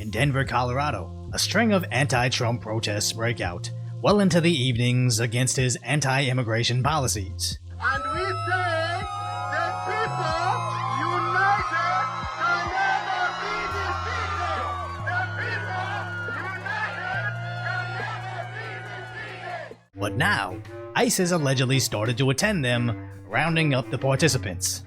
In Denver, Colorado, a string of anti-Trump protests break out well into the evenings against his anti-immigration policies. And we say that people united can never be defeated. The people united can never be defeated. But now, ICE has allegedly started to attend them, rounding up the participants.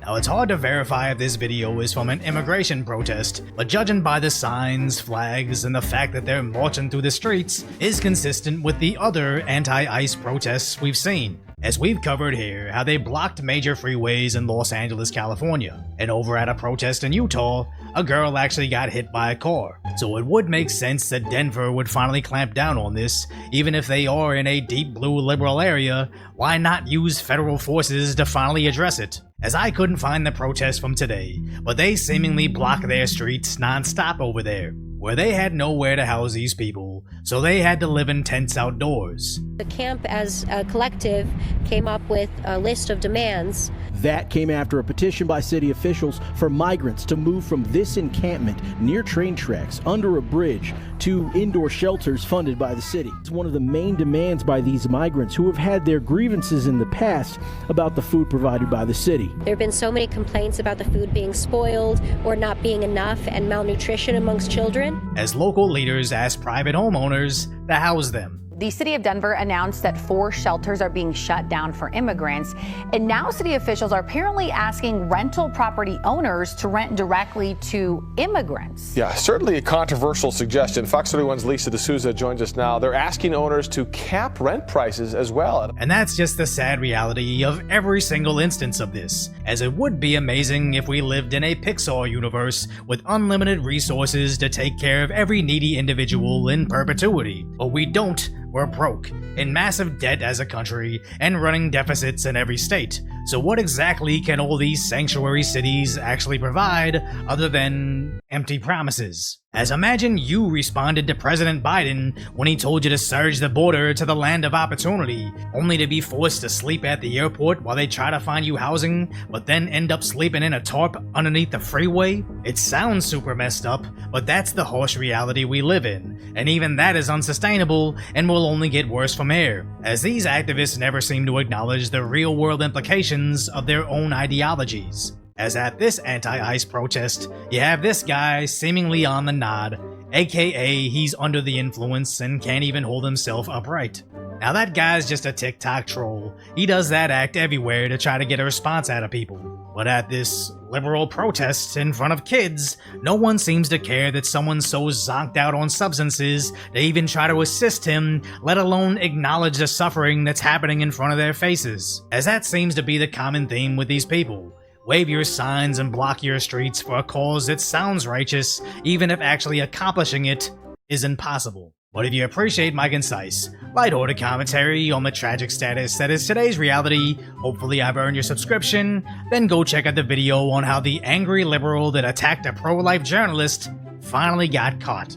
Now, it's hard to verify if this video is from an immigration protest, but judging by the signs, flags, and the fact that they're marching through the streets is consistent with the other anti-ICE protests we've seen. As we've covered here, how they blocked major freeways in Los Angeles, California, and over at a protest in Utah, a girl actually got hit by a car. So it would make sense that Denver would finally clamp down on this. Even if they are in a deep blue liberal area, why not use federal forces to finally address it? As I couldn't find the protest from today, but they seemingly block their streets non-stop over there, where they had nowhere to house these people, so they had to live in tents outdoors. The camp as a collective came up with a list of demands. That came after a petition by city officials for migrants to move from this encampment near train tracks under a bridge to indoor shelters funded by the city. It's one of the main demands by these migrants who have had their grievances in the past about the food provided by the city. There have been so many complaints about the food being spoiled or not being enough and malnutrition amongst children. As local leaders asked private homeowners to house them. The city of Denver announced that 4 shelters are being shut down for immigrants, and now city officials are apparently asking rental property owners to rent directly to immigrants. Yeah, certainly a controversial suggestion. Fox 31's Lisa D'Souza joins us now. They're asking owners to cap rent prices as well. And that's just the sad reality of every single instance of this, as it would be amazing if we lived in a Pixar universe with unlimited resources to take care of every needy individual in perpetuity. But we don't. We're broke, in massive debt as a country, and running deficits in every state. So what exactly can all these sanctuary cities actually provide other than empty promises? As imagine you responded to President Biden when he told you to surge the border to the land of opportunity, only to be forced to sleep at the airport while they try to find you housing, but then end up sleeping in a tarp underneath the freeway? It sounds super messed up, but that's the harsh reality we live in, and even that is unsustainable and will only get worse from here, as these activists never seem to acknowledge the real-world implications of their own ideologies. As at this anti-ICE protest, you have this guy seemingly on the nod, aka he's under the influence and can't even hold himself upright. Now that guy's just a TikTok troll. He does that act everywhere to try to get a response out of people. But at this liberal protest in front of kids, no one seems to care that someone's so zonked out on substances they even try to assist him, let alone acknowledge the suffering that's happening in front of their faces. As that seems to be the common theme with these people. Wave your signs and block your streets for a cause that sounds righteous, even if actually accomplishing it is impossible. But if you appreciate my concise, lighthearted commentary on the tragic status that is today's reality, hopefully I've earned your subscription, then go check out the video on how the angry liberal that attacked a pro-life journalist finally got caught.